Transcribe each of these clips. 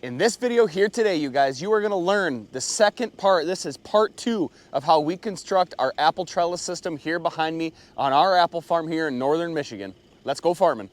In this video here today, you guys, you are going to learn the second part. This is part 2 of how we construct our apple trellis system here behind me on our apple farm here in northern Michigan. Let's go farming.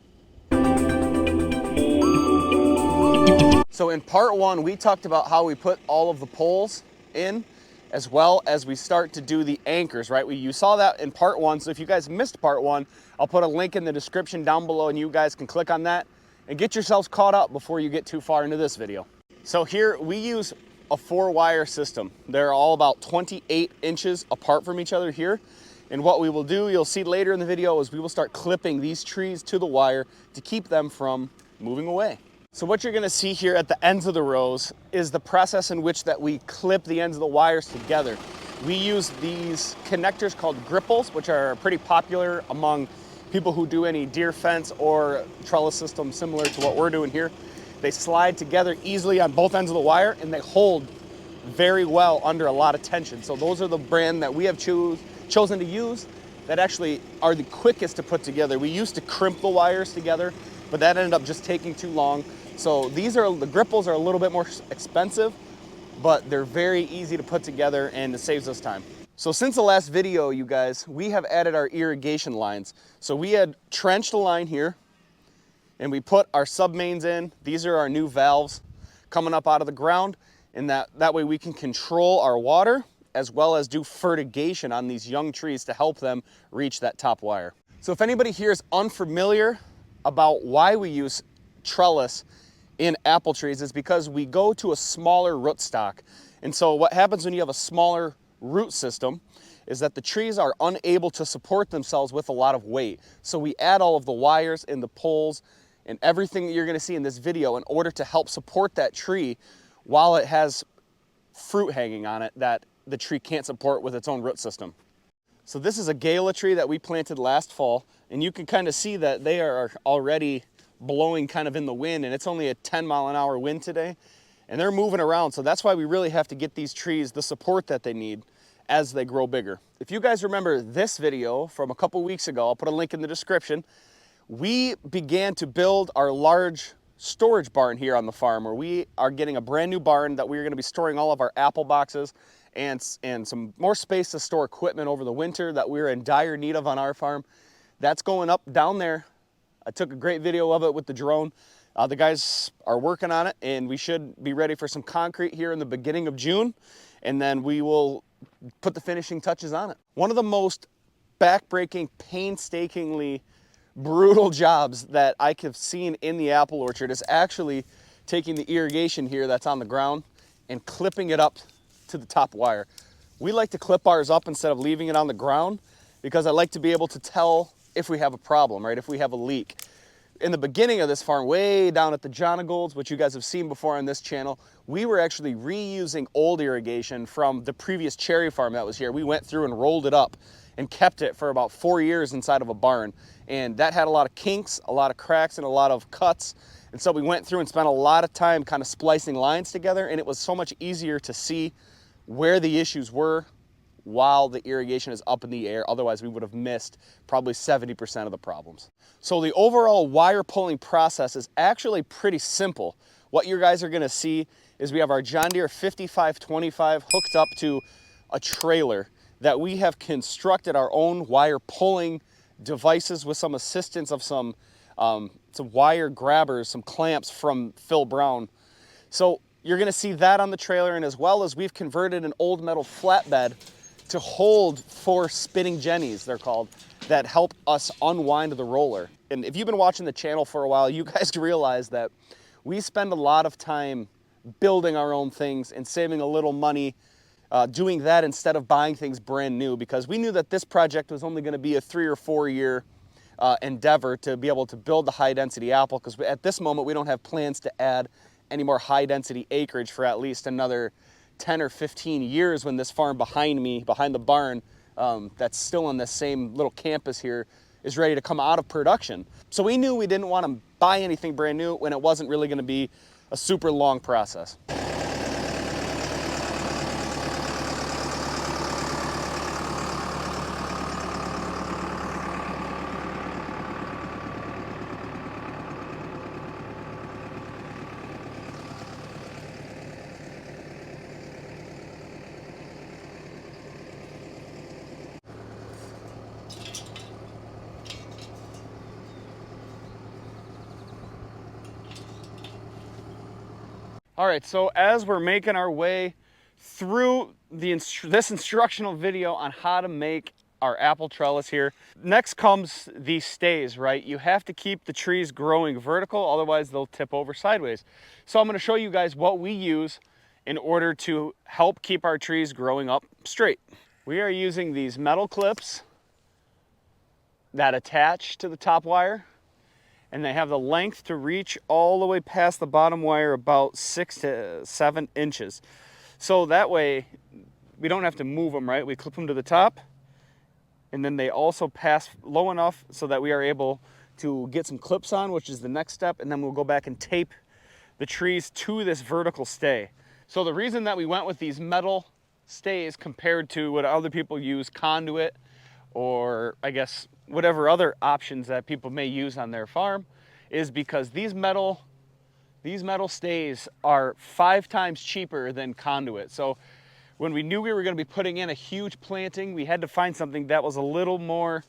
So in part 1, we talked about how we put all of the poles in, as well as we start to do the anchors, right? You saw that in part 1, so if you guys missed part 1, I'll put a link in the description down below and you guys can click on that and get yourselves caught up before you get too far into this video. So here we use a 4-wire system. They're all about 28 inches apart from each other here. And what we will do, you'll see later in the video, is we will start clipping these trees to the wire to keep them from moving away. So what you're gonna see here at the ends of the rows is the process in which that we clip the ends of the wires together. We use these connectors called gripples, which are pretty popular among people who do any deer fence or trellis system similar to what we're doing here. They slide together easily on both ends of the wire and they hold very well under a lot of tension. So those are the brand that we have chosen to use that actually are the quickest to put together. We used to crimp the wires together, but that ended up just taking too long. So the gripples are a little bit more expensive, but they're very easy to put together and it saves us time. So since the last video, you guys, we have added our irrigation lines. So we had trenched a line here and we put our sub-mains in. These are our new valves coming up out of the ground, and that way we can control our water as well as do fertigation on these young trees to help them reach that top wire. So if anybody here is unfamiliar about why we use trellis in apple trees, is because we go to a smaller rootstock. And so what happens when you have a smaller root system is that the trees are unable to support themselves with a lot of weight. So we add all of the wires and the poles and everything that you're gonna see in this video in order to help support that tree while it has fruit hanging on it that the tree can't support with its own root system. So this is a gala tree that we planted last fall, and you can kind of see that they are already blowing kind of in the wind, and it's only a 10-mile-an-hour wind today, and they're moving around. So that's why we really have to get these trees the support that they need as they grow bigger. If you guys remember this video from a couple weeks ago, I'll put a link in the description. We began to build our large storage barn here on the farm, where we are getting a brand new barn that we're going to be storing all of our apple boxes and some more space to store equipment over the winter that we're in dire need of on our farm. That's going up down there. I took a great video of it with the drone. The guys are working on it, and we should be ready for some concrete here in the beginning of June, and then we will put the finishing touches on it. One of the most backbreaking, painstakingly brutal jobs that I have seen in the apple orchard is actually taking the irrigation here that's on the ground and clipping it up to the top wire. We like to clip ours up instead of leaving it on the ground because I like to be able to tell if we have a problem, right? If we have a leak. In the beginning of this farm, way down at the Jonagolds, which you guys have seen before on this channel, we were actually reusing old irrigation from the previous cherry farm that was here. We went through and rolled it up and kept it for about 4 years inside of a barn. And that had a lot of kinks, a lot of cracks, and a lot of cuts. And so we went through and spent a lot of time kind of splicing lines together, and it was so much easier to see where the issues were while the irrigation is up in the air. Otherwise, we would have missed probably 70% of the problems. So the overall wire pulling process is actually pretty simple. What you guys are gonna see is we have our John Deere 5525 hooked up to a trailer that we have constructed our own wire pulling devices with some assistance of some wire grabbers, some clamps from Phil Brown. So you're gonna see that on the trailer, and as well as we've converted an old metal flatbed to hold 4 spinning jennies, they're called, that help us unwind the roller. And if you've been watching the channel for a while, you guys realize that we spend a lot of time building our own things and saving a little money doing that instead of buying things brand new, because we knew that this project was only going to be a 3 or 4 year endeavor to be able to build the high density apple, because at this moment we don't have plans to add any more high density acreage for at least another 10 or 15 years when this farm behind me, behind the barn, that's still on this same little campus here, is ready to come out of production. So we knew we didn't want to buy anything brand new when it wasn't really going to be a super long process. All right, so as we're making our way through this instructional video on how to make our apple trellis here, next comes the stays, right? You have to keep the trees growing vertical, otherwise they'll tip over sideways. So I'm gonna show you guys what we use in order to help keep our trees growing up straight. We are using these metal clips that attach to the top wire, and they have the length to reach all the way past the bottom wire, about 6 to 7 inches. So that way we don't have to move them, right? We clip them to the top, and then they also pass low enough so that we are able to get some clips on, which is the next step, and then we'll go back and tape the trees to this vertical stay. So the reason that we went with these metal stays compared to what other people use, conduit, or I guess whatever other options that people may use on their farm, is because these metal stays are 5 times cheaper than conduit. So when we knew we were going to be putting in a huge planting, we had to find something that was a little more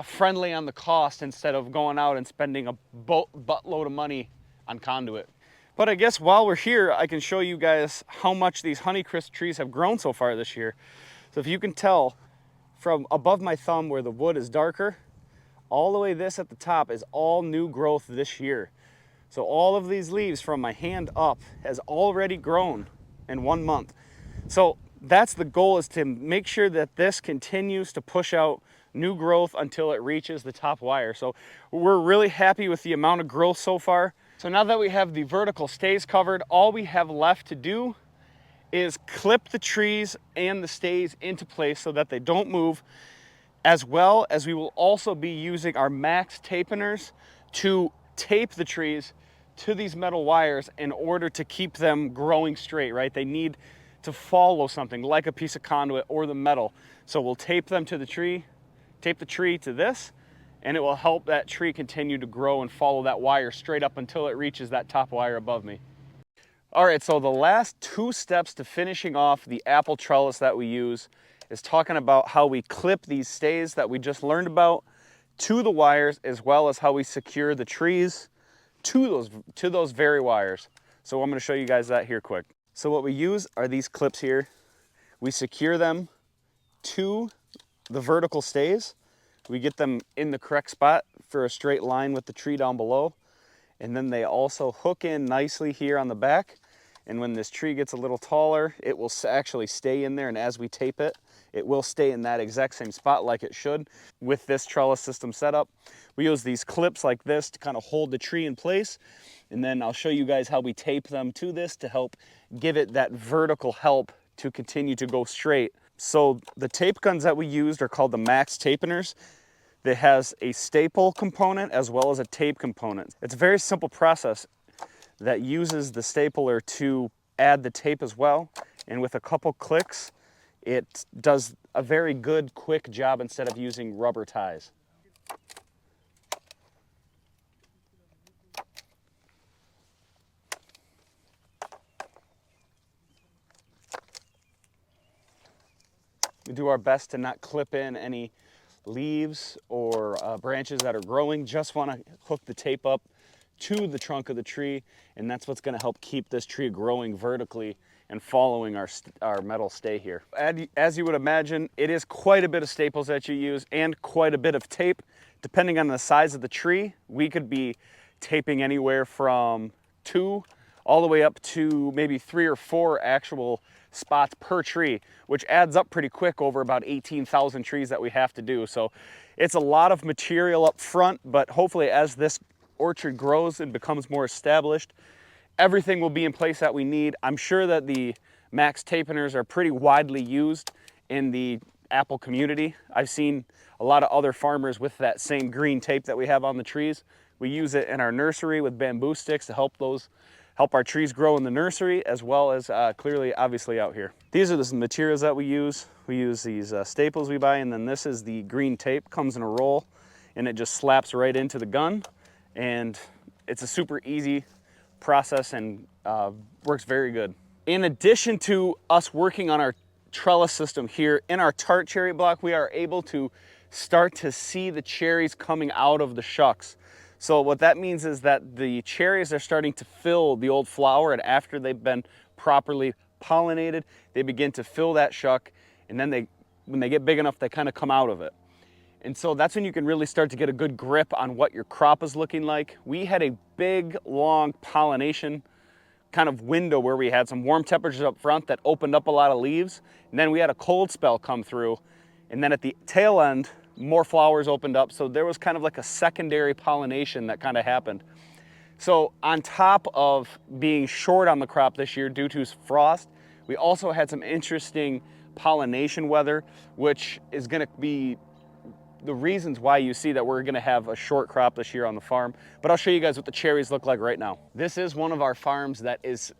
friendly on the cost, instead of going out and spending a buttload of money on conduit. But I guess while we're here, I can show you guys how much these Honeycrisp trees have grown so far this year. So if you can tell, from above my thumb where the wood is darker, all the way this at the top is all new growth this year. So all of these leaves from my hand up has already grown in 1 month. So that's the goal, is to make sure that this continues to push out new growth until it reaches the top wire. So we're really happy with the amount of growth so far. So now that we have the vertical stays covered, all we have left to do is clip the trees and the stays into place so that they don't move, as well as we will also be using our max tapeners to tape the trees to these metal wires in order to keep them growing straight, right? They need to follow something like a piece of conduit or the metal. So we'll tape them to the tree, tape the tree to this, and it will help that tree continue to grow and follow that wire straight up until it reaches that top wire above me. All right, so the last 2 steps to finishing off the apple trellis that we use is talking about how we clip these stays that we just learned about to the wires, as well as how we secure the trees to those very wires. So I'm going to show you guys that here quick. So what we use are these clips here. We secure them to the vertical stays. We get them in the correct spot for a straight line with the tree down below. And then they also hook in nicely here on the back. And when this tree gets a little taller, it will actually stay in there. And as we tape it, it will stay in that exact same spot like it should with this trellis system setup. We use these clips like this to kind of hold the tree in place. And then I'll show you guys how we tape them to this to help give it that vertical help to continue to go straight. So the tape guns that we used are called the Max Tapeners. That has a staple component as well as a tape component. It's a very simple process that uses the stapler to add the tape as well. And with a couple clicks, it does a very good, quick job instead of using rubber ties. We do our best to not clip in any leaves or branches that are growing. Just want to hook the tape up to the trunk of the tree, and that's what's going to help keep this tree growing vertically and following our metal stay here. As you would imagine, it is quite a bit of staples that you use and quite a bit of tape. Depending on the size of the tree, we could be taping anywhere from 2 all the way up to maybe 3 or 4 actual spots per tree, which adds up pretty quick over about 18,000 trees that we have to do. So it's a lot of material up front, but hopefully as this orchard grows and becomes more established, everything will be in place that we need. I'm sure that the Max Tapeners are pretty widely used in the apple community. I've seen a lot of other farmers with that same green tape that we have on the trees. We use it in our nursery with bamboo sticks to help our trees grow in the nursery, as well as clearly, obviously, out here. These are the materials that we use. We use these staples we buy, and then this is the green tape. Comes in a roll, and it just slaps right into the gun, and it's a super easy process and works very good. In addition to us working on our trellis system here, in our tart cherry block, we are able to start to see the cherries coming out of the shucks. So what that means is that the cherries are starting to fill the old flower, and after they've been properly pollinated, they begin to fill that shuck, and then when they get big enough, they kind of come out of it. And so that's when you can really start to get a good grip on what your crop is looking like. We had a big, long pollination kind of window where we had some warm temperatures up front that opened up a lot of leaves. And then we had a cold spell come through. And then at the tail end, more flowers opened up. So there was kind of like a secondary pollination that kind of happened. So on top of being short on the crop this year due to frost, we also had some interesting pollination weather, which is gonna be the reasons why you see that we're gonna have a short crop this year on the farm. But I'll show you guys what the cherries look like right now. This is one of our farms that is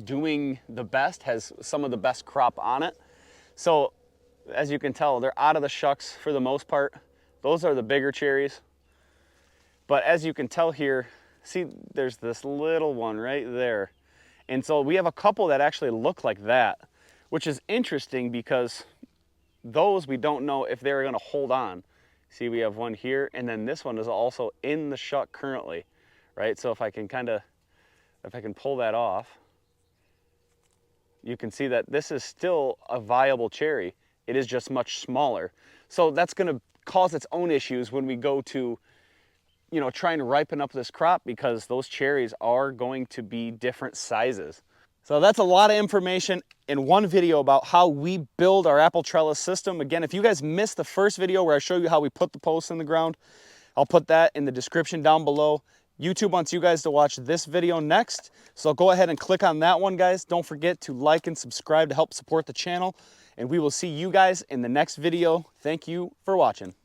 doing the best, has some of the best crop on it. So as you can tell, they're out of the shucks for the most part. Those are the bigger cherries. But as you can tell here, see, there's this little one right there. And so we have a couple that actually look like that, which is interesting because those we don't know if they're gonna hold on. See, we have one here, and then this one is also in the shuck currently, right? So if I can pull that off, you can see that this is still a viable cherry. It is just much smaller. So that's gonna cause its own issues when we go to, you know, trying to ripen up this crop, because those cherries are going to be different sizes. So that's a lot of information in one video about how we build our apple trellis system. Again, if you guys missed the first video where I show you how we put the posts in the ground, I'll put that in the description down below. YouTube wants you guys to watch this video next, so go ahead and click on that one, guys. Don't forget to like and subscribe to help support the channel, and we will see you guys in the next video. Thank you for watching.